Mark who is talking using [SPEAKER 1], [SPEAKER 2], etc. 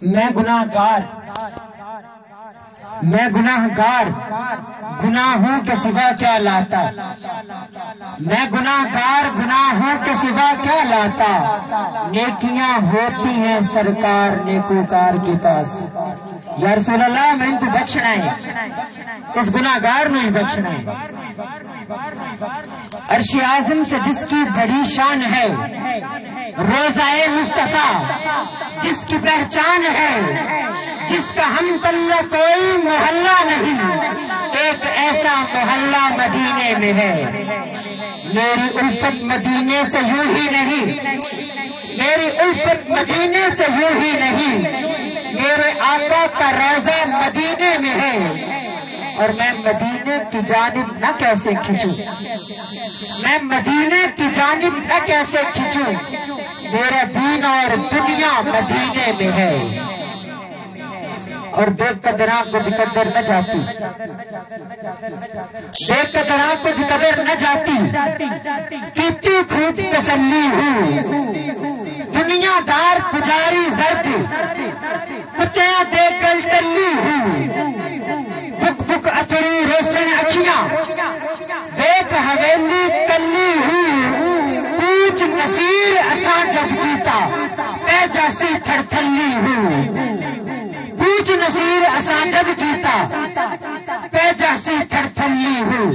[SPEAKER 1] میں گناہگار گناہوں کے سوا کیا لاتا، میں گناہگار گناہوں کے سوا کیا لاتا، نیکیاں ہوتی ہیں سرکار نیکوکار کے پاس۔ یا رسول اللہ میں ان کو بخشنا ہے، اس گناہگار میں ہی بخشنا ہے۔ عرش اعظم سے جس کی بڑی شان ہے، روضہ مصطفیٰ جس کی پہچان ہے، جس کا ہم پلہ کوئی محلہ نہیں، ایک ایسا محلہ مدینے میں ہے۔ میری الفت مدینے سے یوں ہی نہیں، میری الفت مدینے سے یوں ہی نہیں، میرے آقا کا روضہ مدینے میں ہے، اور میں مدینے کی جانب نہ کیسے کھنچوں، میں مدینے کی جانب نہ کیسے کھنچوں، میرا دین اور دنیا مدینے میں ہے۔ اور دیکھ قدراں کچھ قدر نہ جاتی، دیکھ قدراں کچھ قدر نہ جاتی، پیتی خوب تسلی ہوں، دنیا دار پجاری زرد، کتیاں دیکھ کر ٹلی ہوں، بک بک اچری روشن اکھیاں، دیکھ حویلی کلی ہوں، کوچ نصیر اساں جب گیتا، اے جیسی تھر تھلی ہوں، کوچ نصیر اساں جب گیتا، اے جیسی تھر تھلی ہوں۔